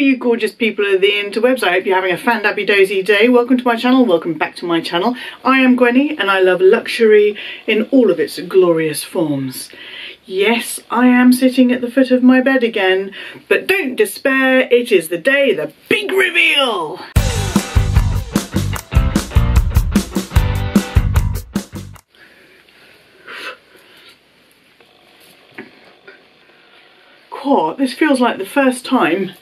you gorgeous people of the interwebs. I hope you're having a fan-dabby-dozy day. Welcome to my channel, welcome back to my channel. I am Gwenny and I love luxury in all of its glorious forms. Yes, I am sitting at the foot of my bed again, but don't despair, it is the day, the big reveal! Cool, this feels like the first time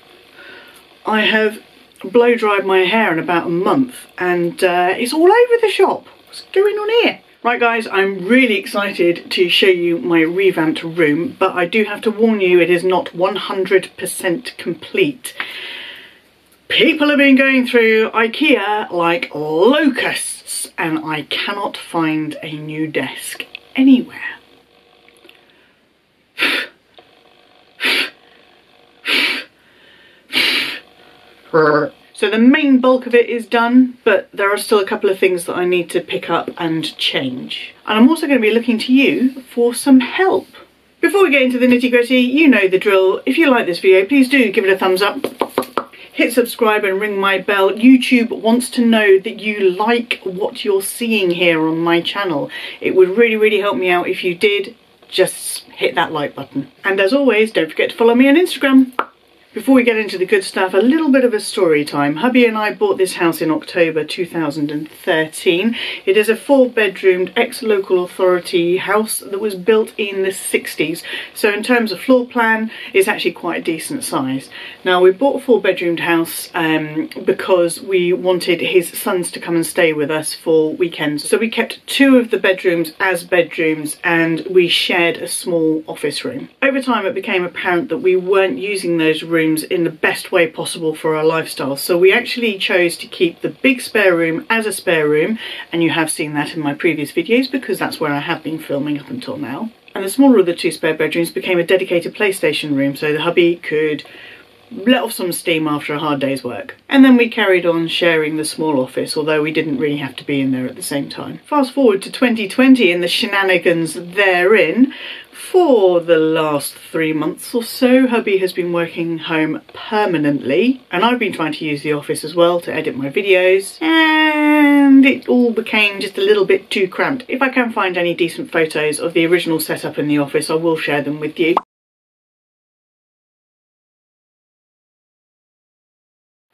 I have blow dried my hair in about a month and it's all over the shop. What's going on here? Right guys, I'm really excited to show you my revamped room, but I do have to warn you it is not 100% complete. People have been going through IKEA like locusts and I cannot find a new desk anywhere. So the main bulk of it is done, but there are still a couple of things that I need to pick up and change. And I'm also going to be looking to you for some help. Before we get into the nitty-gritty, you know the drill. If you like this video, please do give it a thumbs up. Hit subscribe and ring my bell. YouTube wants to know that you like what you're seeing here on my channel. It would really help me out if you did. Just hit that like button. And as always, don't forget to follow me on Instagram. Before we get into the good stuff, a little bit of a story time. Hubby and I bought this house in October 2013. It is a 4-bedroomed ex-local authority house that was built in the 60s. So in terms of floor plan, it's actually quite a decent size. Now we bought a 4-bedroomed house because we wanted his sons to come and stay with us for weekends. So we kept 2 of the bedrooms as bedrooms and we shared a small office room. Over time it became apparent that we weren't using those rooms in the best way possible for our lifestyle, so we actually chose to keep the big spare room as a spare room, and you have seen that in my previous videos because that's where I have been filming up until now. And the smaller of the 2 spare bedrooms became a dedicated PlayStation room so the hubby could let off some steam after a hard day's work. And then we carried on sharing the small office, although we didn't really have to be in there at the same time. Fast forward to 2020 and the shenanigans therein. For the last 3 months or so, hubby has been working home permanently and I've been trying to use the office as well to edit my videos, and it all became just a little bit too cramped. If I can find any decent photos of the original setup in the office, I will share them with you.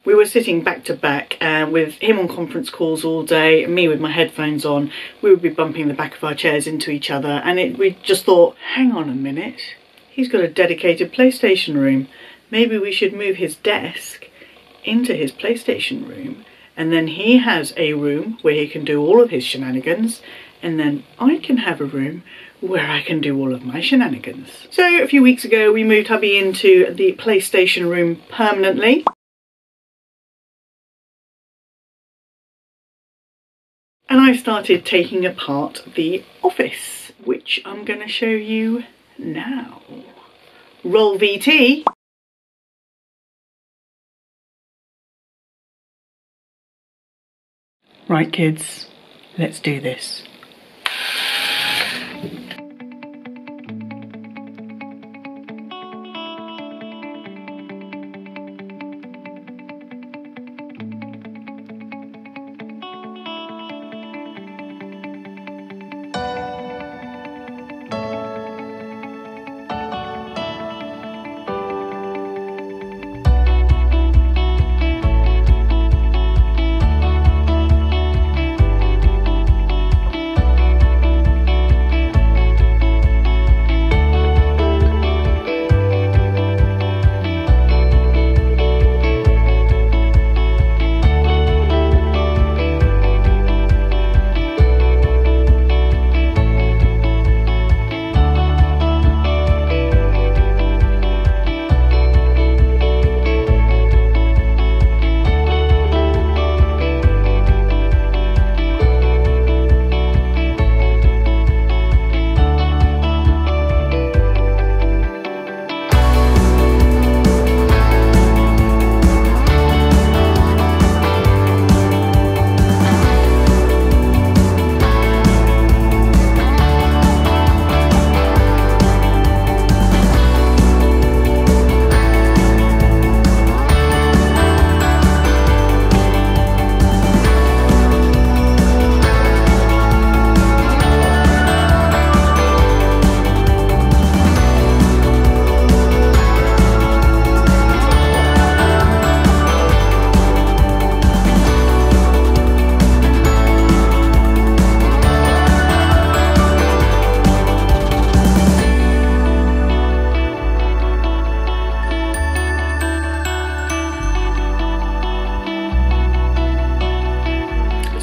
We were sitting back to back with him on conference calls all day and me with my headphones on. We would be bumping the back of our chairs into each other and we just thought, hang on a minute, he's got a dedicated PlayStation room. Maybe we should move his desk into his PlayStation room and then he has a room where he can do all of his shenanigans and then I can have a room where I can do all of my shenanigans. So a few weeks ago we moved hubby into the PlayStation room permanently. And I started taking apart the office, which I'm going to show you now. Roll VT. Right kids, let's do this.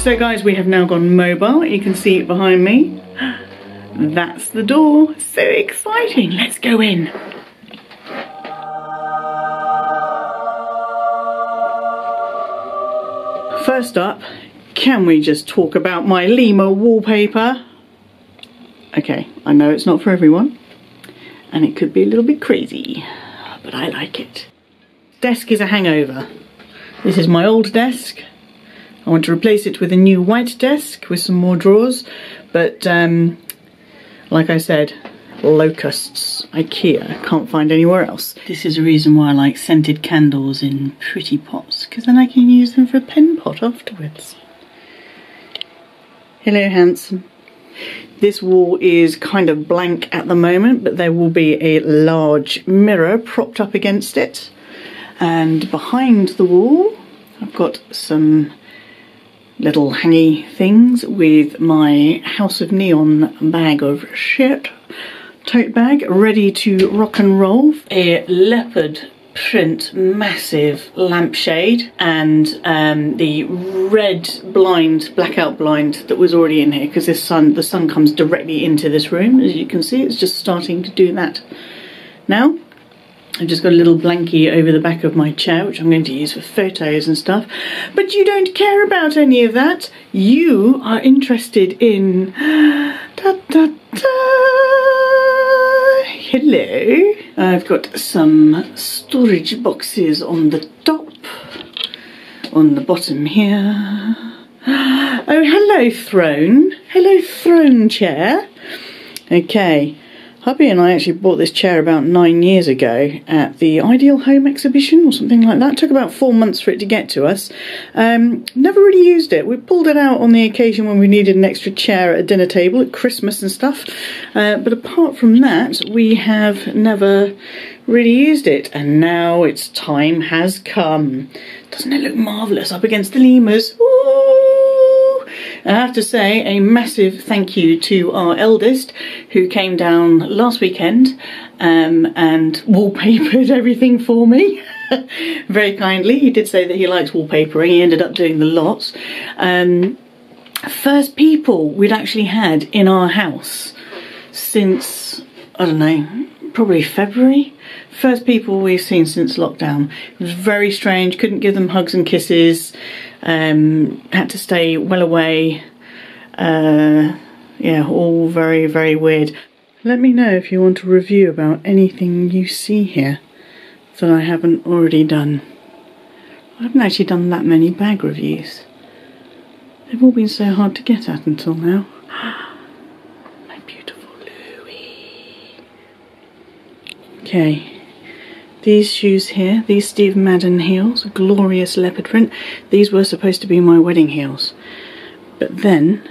So guys, we have now gone mobile. You can see it behind me. That's the door. So exciting. Let's go in. First up, can we just talk about my Lima wallpaper? Okay, I know it's not for everyone, and it could be a little bit crazy, but I like it. Desk is a hangover. This is my old desk. I want to replace it with a new white desk with some more drawers, but like I said, locusts, IKEA, can't find anywhere else. This is a reason why I like scented candles in pretty pots, because then I can use them for a pen pot afterwards. Hello, handsome. This wall is kind of blank at the moment, but there will be a large mirror propped up against it. And behind the wall, I've got some little hangy things with my House of Neon bag of shit. Tote bag ready to rock and roll. A leopard print massive lampshade and the red blind, blackout blind that was already in here, because the sun comes directly into this room. As you can see, it's just starting to do that now. I've just got a little blankie over the back of my chair, which I'm going to use for photos and stuff. But you don't care about any of that. You are interested in... Da, da, da. Hello. I've got some storage boxes on the top, on the bottom here. Oh, hello, throne. Hello, throne chair. Okay. Hubby and I actually bought this chair about 9 years ago at the Ideal Home exhibition or something like that. It took about 4 months for it to get to us. Never really used it. We pulled it out on the occasion when we needed an extra chair at a dinner table at Christmas and stuff. But apart from that, we have never really used it. And now its time has come. Doesn't it look marvellous up against the lemurs? Ooh! I have to say a massive thank you to our eldest, who came down last weekend and wallpapered everything for me. Very kindly. He did say that he likes wallpapering. He ended up doing the lots. First people we'd actually had in our house since, I don't know, probably February. First people we've seen since lockdown. It was very strange. Couldn't give them hugs and kisses. Had to stay well away. Yeah, all very, very weird. Let me know if you want a review about anything you see here that I haven't already done. I haven't actually done that many bag reviews. They've all been so hard to get at until now. My beautiful Louie. Okay. These shoes here, these Steve Madden heels, glorious leopard print. These were supposed to be my wedding heels. But then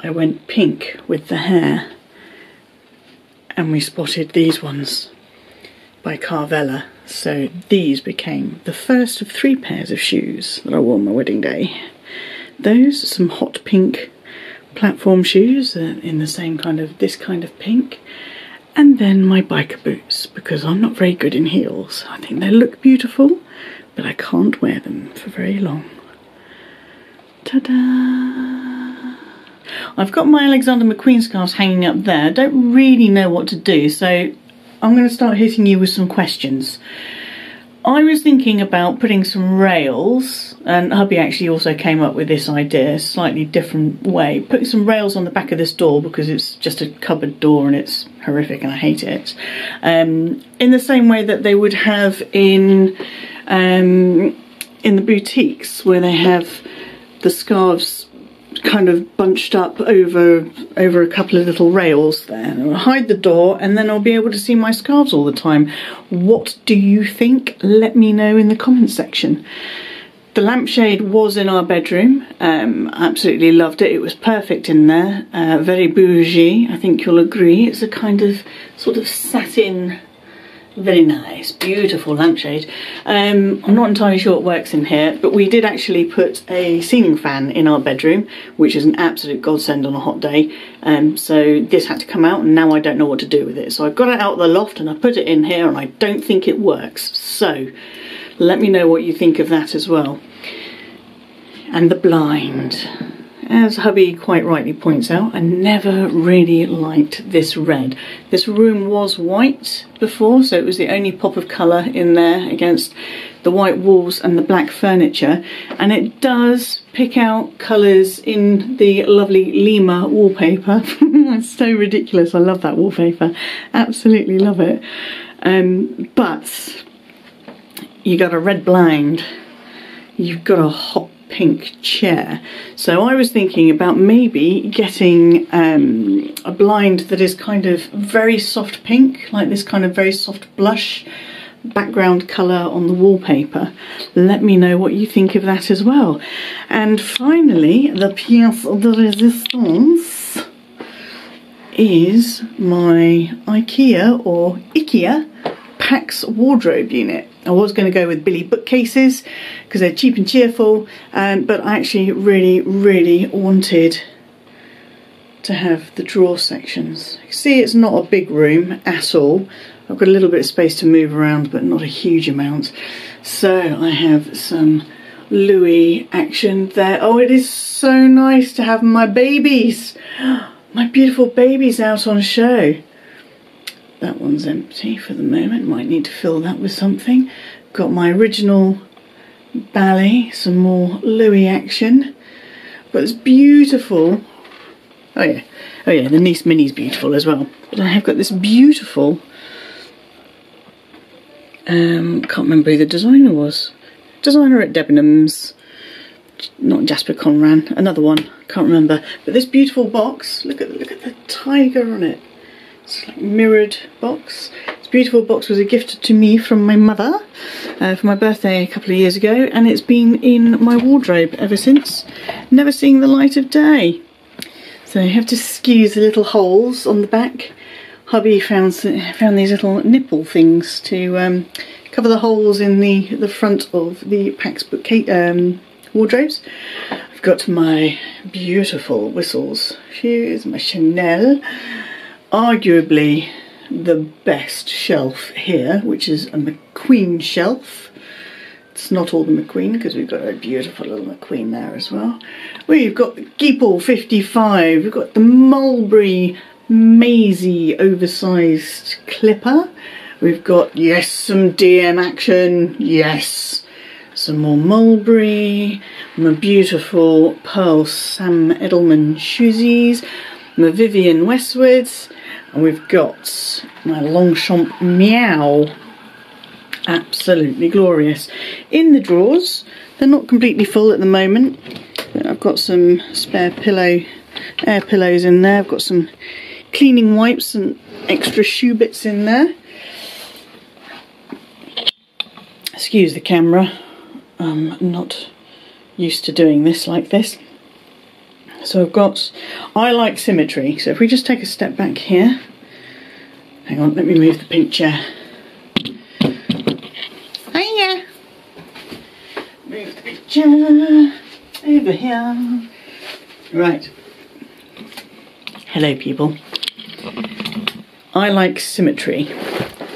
I went pink with the hair and we spotted these ones by Carvella. So these became the first of 3 pairs of shoes that I wore on my wedding day. Those, some hot pink platform shoes in the same kind of, this kind of pink. And then my biker boots, because I'm not very good in heels. I think they look beautiful, but I can't wear them for very long. Ta-da! I've got my Alexander McQueen scarves hanging up there. I don't really know what to do, so I'm going to start hitting you with some questions. I was thinking about putting some rails, and hubby actually also came up with this idea, a slightly different way. Putting some rails on the back of this door, because it's just a cupboard door and it's horrific and I hate it. In the same way that they would have in the boutiques, where they have the scarves kind of bunched up over a couple of little rails there. I'll hide the door and then I'll be able to see my scarves all the time. What do you think? Let me know in the comments section. The lampshade was in our bedroom. Absolutely loved it. It was perfect in there. Very bougie, I think you'll agree. It's a kind of sort of satin, very nice, beautiful lampshade. I'm not entirely sure it works in here, but we did actually put a ceiling fan in our bedroom, which is an absolute godsend on a hot day. So this had to come out and now I don't know what to do with it. So I've got it out of the loft and I put it in here and I don't think it works. So let me know what you think of that as well. And the blind. As hubby quite rightly points out, I never really liked this red. This room was white before, so it was the only pop of colour in there against the white walls and the black furniture. And it does pick out colours in the lovely Lima wallpaper. It's so ridiculous, I love that wallpaper. Absolutely love it. But you got a red blind, you've got a hot pink chair. So I was thinking about maybe getting a blind that is kind of very soft pink, like this kind of very soft blush background colour on the wallpaper. Let me know what you think of that as well. And finally, the pièce de résistance is my IKEA Pax wardrobe unit. I was going to go with Billy bookcases because they're cheap and cheerful, but I actually really wanted to have the drawer sections. You can see it's not a big room at all. I've got a little bit of space to move around, but not a huge amount. So I have some Louis action there. Oh, it is so nice to have my babies, my beautiful babies out on show. That one's empty for the moment, might need to fill that with something. Got my original ballet, some more Louis action. But it's beautiful. Oh yeah, the Nice Mini's beautiful as well. But I have got this beautiful, can't remember who the designer was. Designer at Debenhams, not Jasper Conran, another one, can't remember. But this beautiful box, look at the tiger on it. It's like mirrored box. This beautiful box was a gift to me from my mother for my birthday a couple of years ago, and it's been in my wardrobe ever since, never seeing the light of day. So you have to squeeze the little holes on the back. Hubby found these little nipple things to cover the holes in the front of the Pax wardrobes. I've got my beautiful whistles. Here's my Chanel. Arguably the best shelf here, which is a McQueen shelf. It's not all the McQueen because we've got a beautiful little McQueen there as well. We've got the Geeple 55, we've got the Mulberry Maisie oversized clipper. We've got, yes, some DM action, yes. Some more Mulberry, my beautiful Pearl Sam Edelman shoesies, my Vivienne Westwoods. And we've got my Longchamp Meow. Absolutely glorious. In the drawers, they're not completely full at the moment, but I've got some spare air pillows in there. I've got some cleaning wipes and extra shoe bits in there. Excuse the camera, I'm not used to doing this like this. So I like symmetry, so if we just take a step back here, hang on, let me move the pink chair. Hiya! Move the pink chair over here. Right. Hello people. I like symmetry.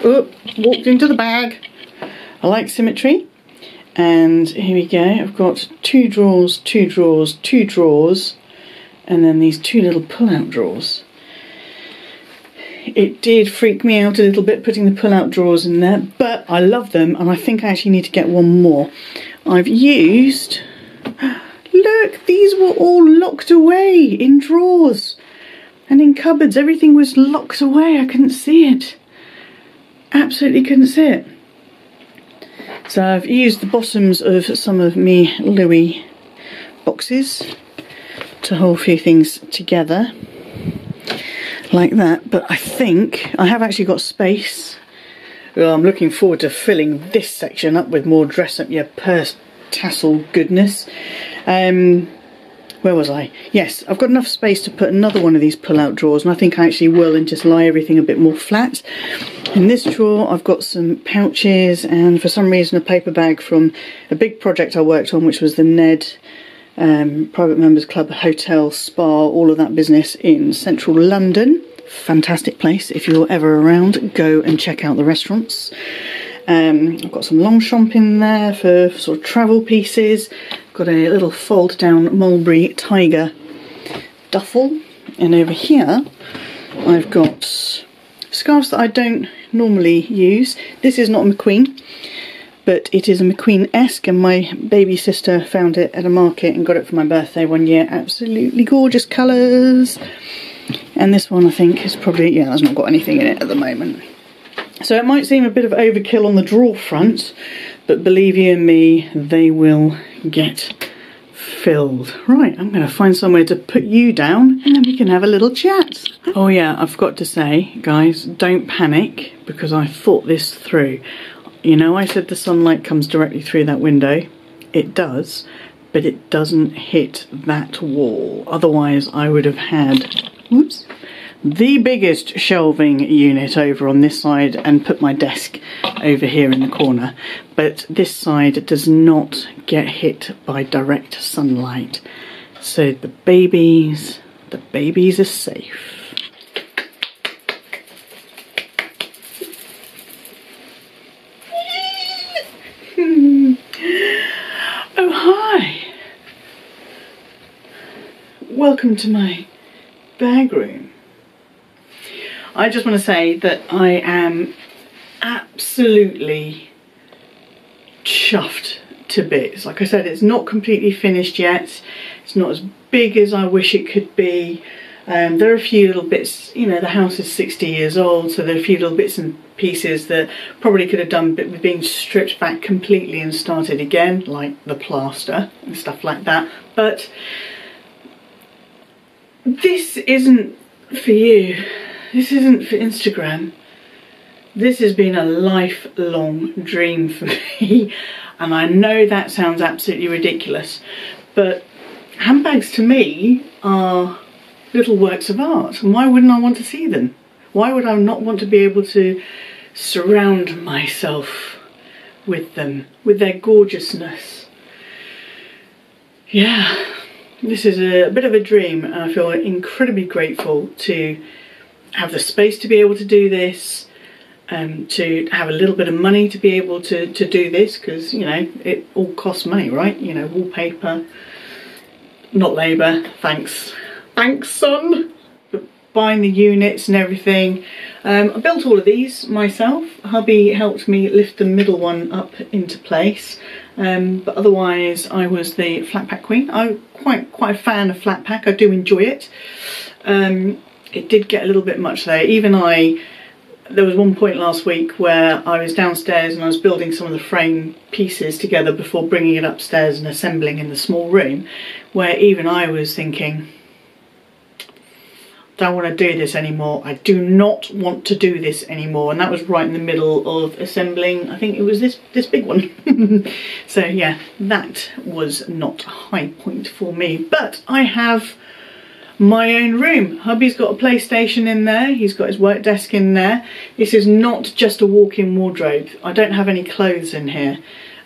Oh, walked into the bag. I like symmetry. And here we go, I've got two drawers, and then these two little pull-out drawers. It did freak me out a little bit putting the pull-out drawers in there, but I love them, and I think I actually need to get one more. I've used, look, these were all locked away in drawers and in cupboards. Everything was locked away, I couldn't see it. Absolutely couldn't see it. So I've used the bottoms of some of me Louis boxes to hold a few things together like that, but I think I have actually got space. Well, I'm looking forward to filling this section up with more dress up your purse tassel goodness. Where was I? Yes, I've got enough space to put another one of these pull-out drawers, and I think I actually will, and just lie everything a bit more flat. In this drawer I've got some pouches and for some reason a paper bag from a big project I worked on, which was the Ned Private Members Club Hotel Spa, all of that business in central London. Fantastic place. If you're ever around, go and check out the restaurants. I've got some Longchamp in there for sort of travel pieces. got a little fold down mulberry tiger duffel, and over here I've got scarves that I don't normally use. This is not a McQueen, but it is a McQueen-esque, and my baby sister found it at a market and got it for my birthday one year. Absolutely gorgeous colours. And this one I think is probably, yeah, that's not got anything in it at the moment. So it might seem a bit of overkill on the drawer front, but believe you me, they will get filled. Right, I'm going to find somewhere to put you down and then we can have a little chat. Oh yeah, I forgot to say, guys, don't panic, because I thought this through. You know, I said the sunlight comes directly through that window. It does, but it doesn't hit that wall. Otherwise I would have had, whoops, the biggest shelving unit over on this side and put my desk over here in the corner. But this side does not get hit by direct sunlight. So the babies are safe. Oh, hi. Welcome to my bag room. I just want to say that I am absolutely chuffed to bits. Like I said, it's not completely finished yet. It's not as big as I wish it could be. There are a few little bits, you know, the house is 60 years old, so there are a few little bits and pieces that probably could have done with being stripped back completely and started again, like the plaster and stuff like that. But this isn't for you. This isn't for Instagram. This has been a lifelong dream for me, and I know that sounds absolutely ridiculous, but handbags to me are little works of art, and why wouldn't I want to see them? Why would I not want to be able to surround myself with them, with their gorgeousness? Yeah, this is a bit of a dream, and I feel incredibly grateful to have the space to be able to do this, to have a little bit of money to be able to do this, because, you know, it all costs money, right? You know, wallpaper, not labour, thanks son, but buying the units and everything. I built all of these myself. Hubby helped me lift the middle one up into place, but otherwise I was the flat pack queen. I'm quite a fan of flat pack. I do enjoy it. It did get a little bit much there. There was one point last week where I was downstairs and I was building some of the frame pieces together before bringing it upstairs and assembling in the small room, where even I was thinking, don't want to do this anymore. I do not want to do this anymore. And that was right in the middle of assembling, I think it was this big one. So yeah, that was not a high point for me. But I have my own room. Hubby's got a PlayStation in there. He's got his work desk in there. This is not just a walk-in wardrobe. I don't have any clothes in here.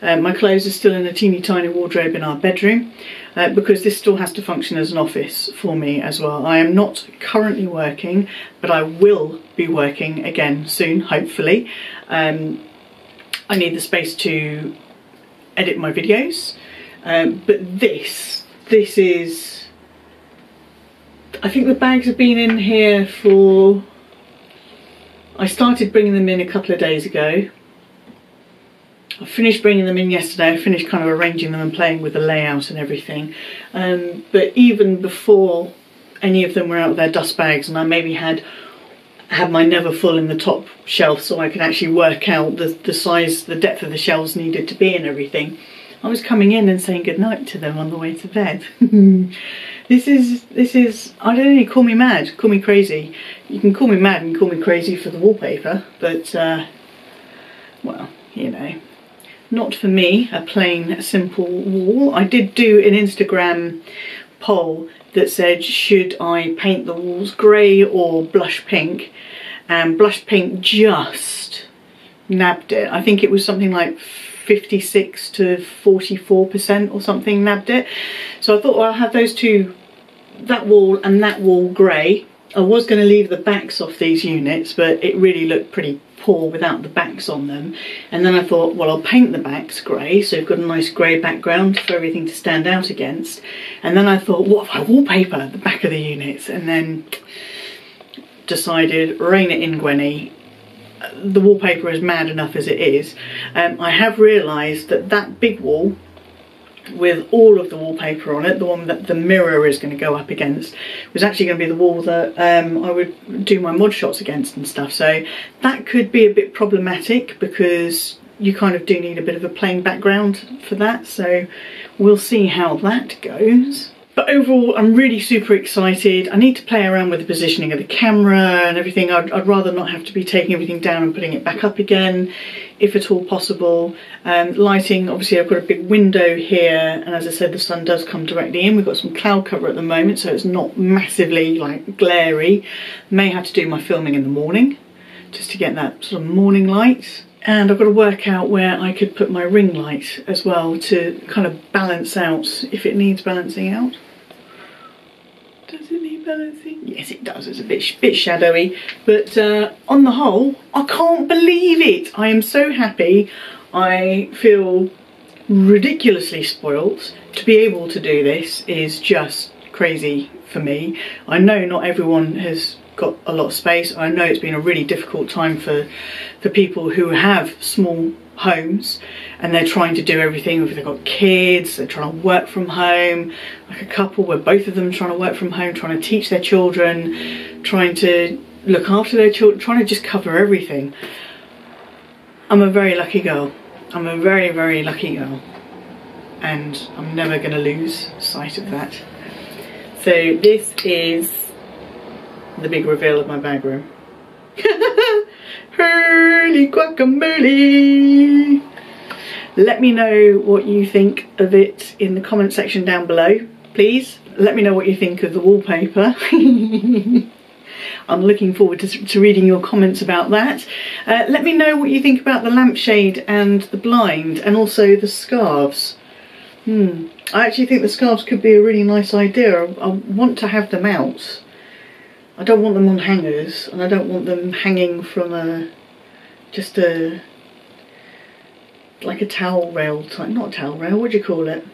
My clothes are still in a teeny tiny wardrobe in our bedroom, because this still has to function as an office for me as well. I am not currently working, but I will be working again soon, hopefully. I need the space to edit my videos, but this is, I think the bags have been in here for, I started bringing them in a couple of days ago. I finished bringing them in yesterday. I finished kind of arranging them and playing with the layout and everything. But even before any of them were out of their dust bags, and I maybe had my never full in the top shelf so I could actually work out the size, the depth of the shelves needed to be and everything, I was coming in and saying goodnight to them on the way to bed. This is, I don't know, call me mad, call me crazy. You can call me mad and call me crazy for the wallpaper, but, well, you know. Not for me, a plain, simple wall. I did do an Instagram poll that said, should I paint the walls grey or blush pink? And blush pink just nabbed it. I think it was something like 56 to 44% or something nabbed it. So I thought, well, I'll have those two, that wall and that wall grey, I was going to leave the backs off these units, but it really looked pretty poor without the backs on them. And then I thought, well, I'll paint the backs grey, so you've got a nice grey background for everything to stand out against. And then I thought, what if I wallpaper the back of the units? And then decided, rein it in, Gwenny. The wallpaper is mad enough as it is. I have realised that that big wall with all of the wallpaper on it, the one that the mirror is going to go up against, was actually going to be the wall that I would do my mod shots against and stuff. So that could be a bit problematic because you kind of do need a bit of a plain background for that. So we'll see how that goes. But overall, I'm really super excited. I need to play around with the positioning of the camera and everything. I'd rather not have to be taking everything down and putting it back up again, if at all possible. Lighting, obviously I've got a big window here, and as I said, the sun does come directly in. We've got some cloud cover at the moment, so it's not massively like glary. May have to do my filming in the morning, just to get that sort of morning light. And I've got to work out where I could put my ring light as well to kind of balance out if it needs balancing out. Does it need balancing? Yes, it does. It's a bit shadowy. But on the whole, I can't believe it. I am so happy. I feel ridiculously spoilt. To be able to do this is just crazy for me. I know not everyone has got a lot of space. I know it's been a really difficult time for people who have small homes and they're trying to do everything. If they've got kids, they're trying to work from home, like a couple where both of them are trying to work from home, trying to teach their children, trying to look after their children, trying to just cover everything. I'm a very lucky girl. I'm a very, very lucky girl, and I'm never going to lose sight of that. So this is the big reveal of my bag room. Holy guacamole! Let me know what you think of it in the comment section down below, please. Let me know what you think of the wallpaper. I'm looking forward to reading your comments about that. Let me know what you think about the lampshade and the blind, and also the scarves. I actually think the scarves could be a really nice idea. I want to have them out. I don't want them on hangers, and I don't want them hanging from like a towel rail type, not a towel rail, what do you call it?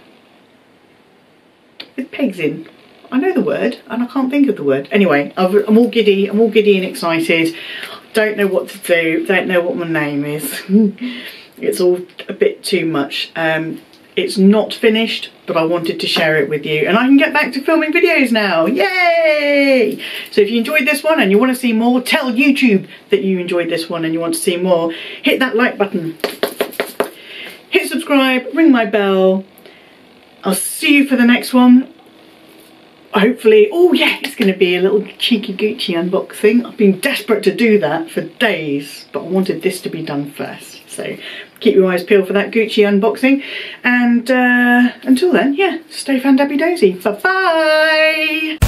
With pegs in. I know the word, and I can't think of the word. Anyway, I'm all giddy and excited. Don't know what to do, don't know what my name is. It's all a bit too much. It's not finished, but I wanted to share it with you, and I can get back to filming videos now. Yay! So if you enjoyed this one and you want to see more, tell YouTube that you enjoyed this one and you want to see more. Hit that like button, hit subscribe, ring my bell. I'll see you for the next one. Hopefully, oh yeah, it's going to be a little cheeky Gucci unboxing. I've been desperate to do that for days, but I wanted this to be done first. So keep your eyes peeled for that Gucci unboxing, and until then, yeah, stay fan-dabby-dozy. Bye-bye!